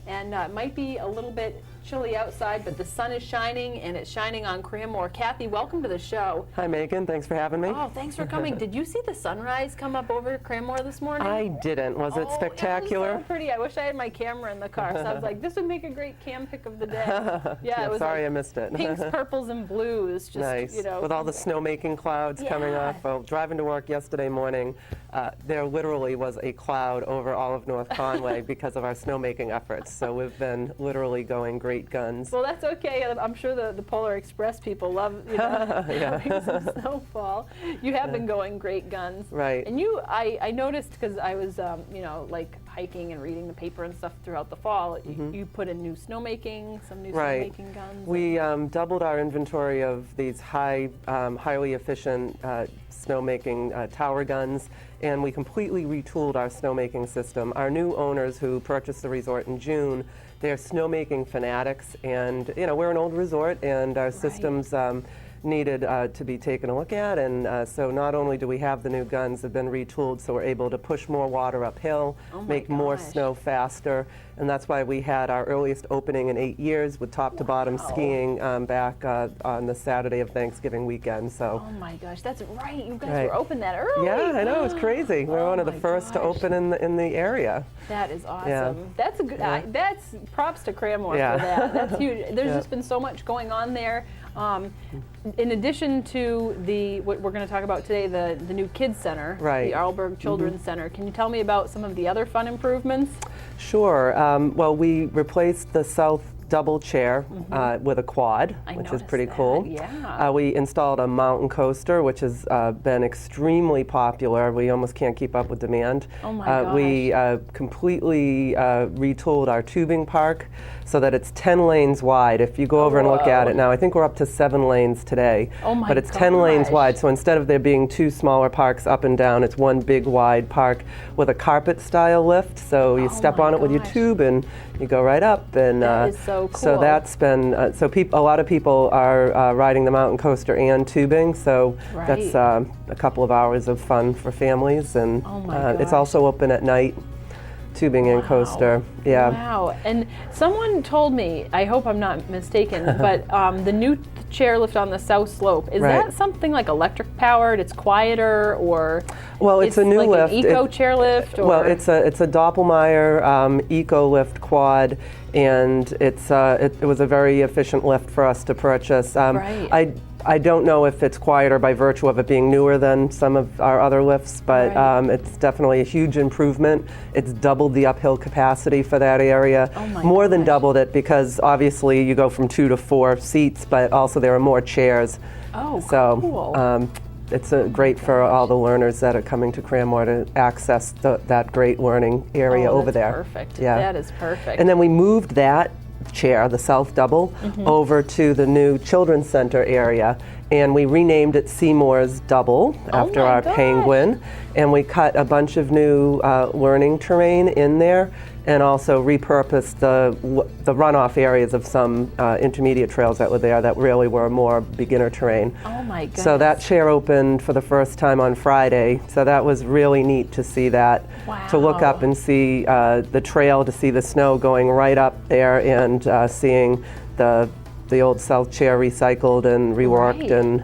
and it might be a little bit chilly outside, but the sun is shining, and it's shining on Cranmore. Kathy, welcome to the show. Hi, Megan. Thanks for having me. Oh, thanks for coming. Did you see the sunrise come up over Cranmore this morning? I didn't. Was it spectacular? It was so pretty. I wish I had my camera in the car, so I was like, this would make a great cam pic of the day. Yeah, it was sorry like I missed it. pinks, purples, and blues. Just, nice. you know, with all the snowmaking clouds coming off. Well, driving to work yesterday morning, there literally was a cloud over all of North Conway because of our snowmaking efforts. So we've been literally going great guns. Well, that's okay. I'm sure the Polar Express people love, having some snowfall. You have been going great guns. Right. And I noticed, because I was, like hiking and reading the paper and stuff throughout the fall, you put in new snowmaking, some new snowmaking guns. We doubled our inventory of these highly efficient snowmaking tower guns, and we completely retooled our snowmaking system. Our new owners who purchased the resort in June, they're snowmaking fanatics, and we're an old resort, and our systems needed to be taken a look at, and so not only do we have the new guns, they've been retooled so we're able to push more water uphill, make more snow faster, and that's why we had our earliest opening in 8 years with top to bottom skiing back on the Saturday of Thanksgiving weekend. So. Oh my gosh, that's right. You guys were open that early. Yeah, I know, it's crazy. We're one of the first to open in the area. That is awesome. Yeah. That's a good. That's props to Cranmore for that. That's huge. There's just been so much going on there. In addition to what we're going to talk about today, the new kids center, the Arlberg Children's Center. Can you tell me about some of the other fun improvements? Sure. Well, we replaced the south double chair with a quad, which is pretty cool. Yeah. We installed a mountain coaster, which has been extremely popular. We almost can't keep up with demand. Oh my gosh. We completely retooled our tubing park so that it's 10 lanes wide. If you go over and look at it now, I think we're up to 7 lanes today. Oh my but it's 10 lanes wide, so instead of there being 2 smaller parks up and down, it's one big wide park with a carpet style lift. So you step on it with your tube and you go right up. And that is so cool. So that's been a lot of people are riding the mountain coaster and tubing. So that's a couple of hours of fun for families, and it's also open at night. Tubing and coaster, Wow, and someone told me, I hope I'm not mistaken, but the new chairlift on the south slope, is that something like electric powered? It's quieter, or it's a new like lift. An eco chairlift? Or? Well, it's a Doppelmayr eco lift quad, and it was a very efficient lift for us to purchase. I don't know if it's quieter by virtue of it being newer than some of our other lifts, but it's definitely a huge improvement. It's doubled the uphill capacity for that area. More than doubled it, because obviously you go from 2 to 4 seats, but also there are more chairs. Cool. It's great for all the learners that are coming to Cranmore to access that great learning area over there. Perfect. Yeah. That is perfect. And then we moved that chair, the south double, over to the new children's center area, and we renamed it Seymour's Double after our penguin, and we cut a bunch of new learning terrain in there, and also repurposed the runoff areas of some intermediate trails that were there that really were more beginner terrain. Oh my goodness. So that chair opened for the first time on Friday, so that was really neat to see that. Wow. To look up and see the trail, to see the snow going right up there, and seeing the old south chair recycled and reworked, and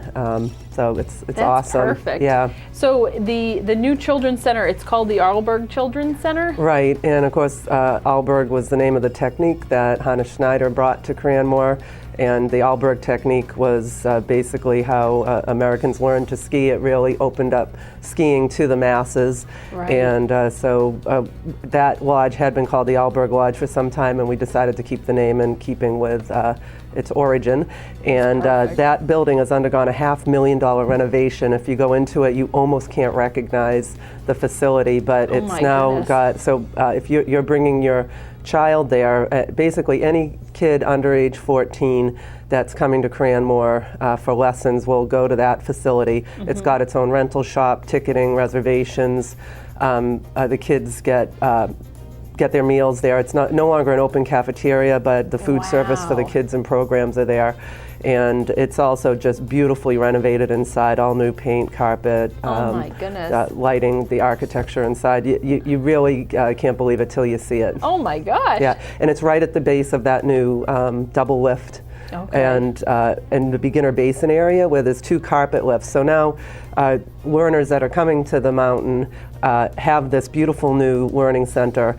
so it's awesome. Perfect. Yeah. So the new children's center, it's called the Arlberg Children's Center? Right, and of course Arlberg was the name of the technique that Hannah Schneider brought to Cranmore, and the Arlberg technique was basically how Americans learned to ski. It really opened up skiing to the masses, and so that lodge had been called the Arlberg Lodge for some time, and we decided to keep the name in keeping with its origin. And that building has undergone a $500,000 renovation. If you go into it, you almost can't recognize the facility, but it's now got, so if you're bringing your child there, basically any kid under age 14 that's coming to Cranmore for lessons will go to that facility. It's got its own rental shop, ticketing, reservations. The kids get get their meals there. It's no longer an open cafeteria, but the food service for the kids and programs are there. And it's also just beautifully renovated inside, all new paint, carpet, oh my goodness. Lighting, the architecture inside. You really can't believe it till you see it. Oh my gosh. Yeah, and it's right at the base of that new double lift. Okay. And in the beginner basin area where there's 2 carpet lifts. So now learners that are coming to the mountain have this beautiful new learning center,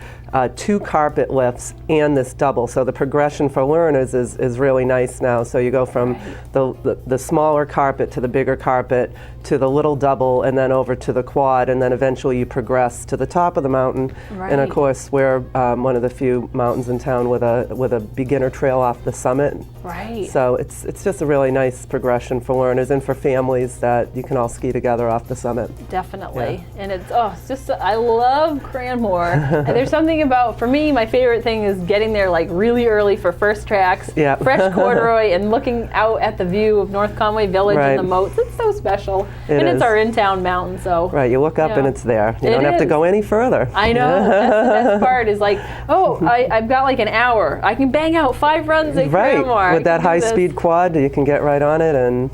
2 carpet lifts and this double. So the progression for learners is really nice now. So you go from the smaller carpet to the bigger carpet to the little double and then over to the quad, and then eventually you progress to the top of the mountain. Right. And of course we're one of the few mountains in town with a beginner trail off the summit. Right. So it's just a really nice progression for learners and for families that you can all ski together off the summit. Definitely. Yeah. And it's just, I love Cranmore. And there's something about, for me, my favorite thing is getting there like really early for first tracks, fresh corduroy, and looking out at the view of North Conway Village and the moats. It's so special. It's our in-town mountain, so. Right, you look up and it's there. You don't have to go any further. I know. That's the best part is like, I've got like an hour. I can bang out 5 runs at Cranmore. With that high-speed quad, you can get right on it and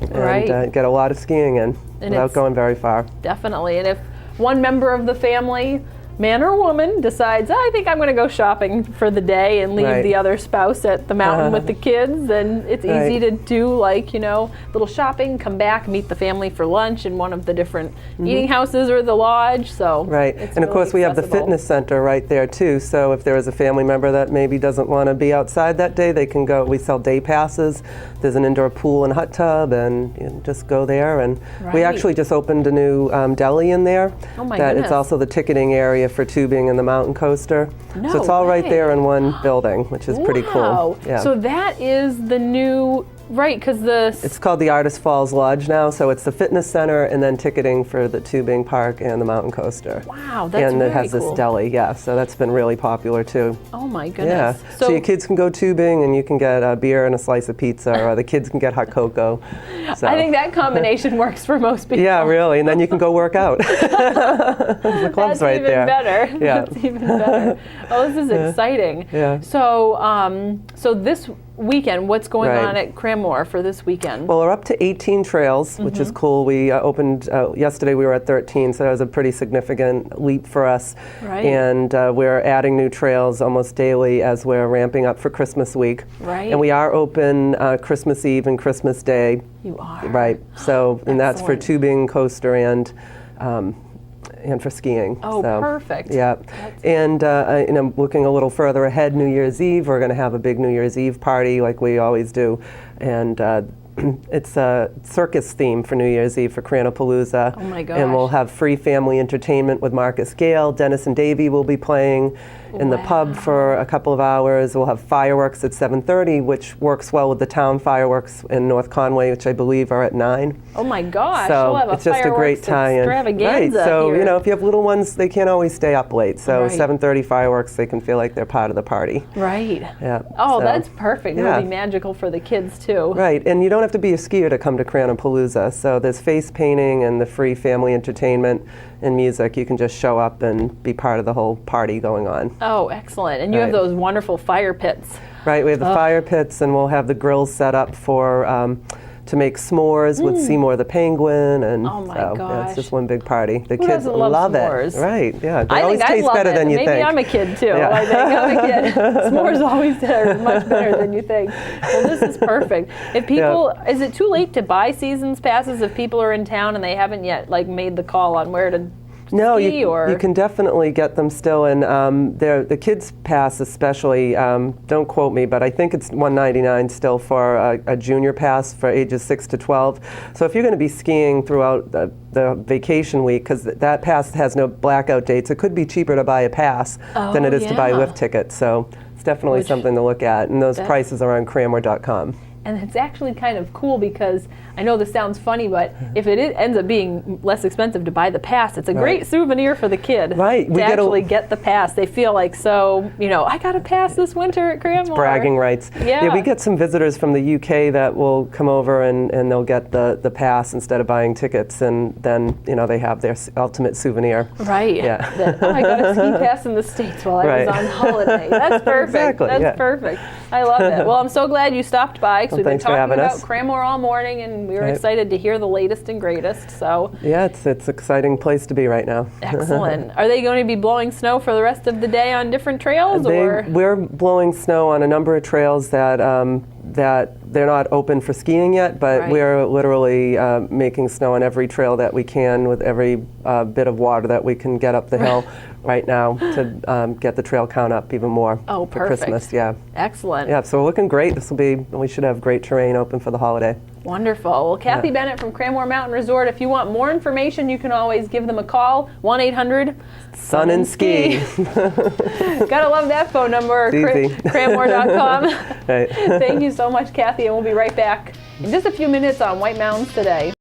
get a lot of skiing in without going very far. Definitely. And if one member of the family, man or woman, decides, I think I'm going to go shopping for the day and leave the other spouse at the mountain with the kids, then it's easy to do like, little shopping, come back, meet the family for lunch in one of the different eating houses or the lodge. So and of course we have the fitness center right there too. So if there is a family member that maybe doesn't want to be outside that day, they can go. We sell day passes. There's an indoor pool and hot tub, and just go there. And we actually just opened a new deli in there. Oh my goodness. It's also the ticketing area for tubing and the mountain coaster. So it's all right there in one building, which is pretty cool. Yeah. So that is the new, because it's called the Artist Falls Lodge now, so it's the fitness center and then ticketing for the tubing park and the mountain coaster. Wow, that's and very it has cool. this deli, so that's been really popular too. Oh my goodness. Yeah, so your kids can go tubing and you can get a beer and a slice of pizza, or the kids can get hot cocoa. So. I think that combination works for most people. Yeah, really, and then you can go work out. The club's right there. That's even better. Yeah. That's even better. Oh, this is exciting. Yeah. So, so this weekend, what's going on at Cranmore for this weekend? Well, we're up to 18 trails, which is cool. We opened yesterday. We were at 13, so that was a pretty significant leap for us. Right. And we're adding new trails almost daily as we're ramping up for Christmas week. Right. And we are open Christmas Eve and Christmas Day. You are. Right. So, and that's for tubing, coaster, and for skiing. Oh, so, perfect. Yeah. And looking a little further ahead, New Year's Eve, we're going to have a big New Year's Eve party like we always do. And it's a circus theme for New Year's Eve for Cranapalooza. Oh my gosh. And we'll have free family entertainment with Marcus Gale. Dennis and Davey will be playing in the pub for a couple of hours. We'll have fireworks at 7:30, which works well with the town fireworks in North Conway, which I believe are at 9. Oh my gosh. So we'll have it's just a great tie-in. Extravaganza so here. if you have little ones, they can't always stay up late. So 7:30 fireworks, they can feel like they're part of the party. Right. Yeah. Oh, that's perfect. It'll be magical for the kids too. Right, and you don't have to be a skier to come to Cranapalooza. So there's face painting and the free family entertainment and music. You can just show up and be part of the whole party going on. Oh, excellent. And you have those wonderful fire pits. Right, we have the fire pits, and we'll have the grills set up for to make s'mores with Seymour the penguin, and oh my gosh. gosh, it's just one big party. The Who kids doesn't love s'mores? it. Right, yeah. They I always think taste I love better it. than you Maybe think. I'm a kid too. Yeah. I think I'm a kid. S'mores always are much better than you think. Well, this is perfect. If people, is it too late to buy seasons passes if people are in town and they haven't yet made the call on where to? No, you can definitely get them still, and the kids pass especially. Don't quote me, but I think it's $199 still for a junior pass for ages 6 to 12. So if you're going to be skiing throughout the vacation week, because that pass has no blackout dates, it could be cheaper to buy a pass than it is to buy lift tickets. So it's definitely something to look at, and those prices are on Cranmore.com. And it's actually kind of cool because I know this sounds funny, but if it ends up being less expensive to buy the pass, it's a great souvenir for the kid. Right. To actually get the pass. They feel like, so, I got a pass this winter at Cranmore. It's bragging rights. Yeah. We get some visitors from the UK that will come over and they'll get the pass instead of buying tickets, and then, they have their ultimate souvenir. Right. Yeah. I got a ski pass in the States while I was on holiday. That's perfect. Exactly, That's perfect. I love it. Well, I'm so glad you stopped by, because we've been talking about Cranmore all morning, and we were excited to hear the latest and greatest. So yeah, it's an exciting place to be right now. Excellent. Are they going to be blowing snow for the rest of the day on different trails? We're blowing snow on a number of trails that they're not open for skiing yet, but we're literally making snow on every trail that we can with every bit of water that we can get up the hill right now to get the trail count up even more for Christmas. Yeah. Excellent. Yeah, so we're looking great. We should have great terrain open for the holiday. Wonderful. Well, Kathy Bennett from Cranmore Mountain Resort, if you want more information, you can always give them a call, 1-800-SUN and Ski. Gotta love that phone number, cranmore.com. Right. Thank you so much, Kathy, and we'll be right back in just a few minutes on White Mountains Today.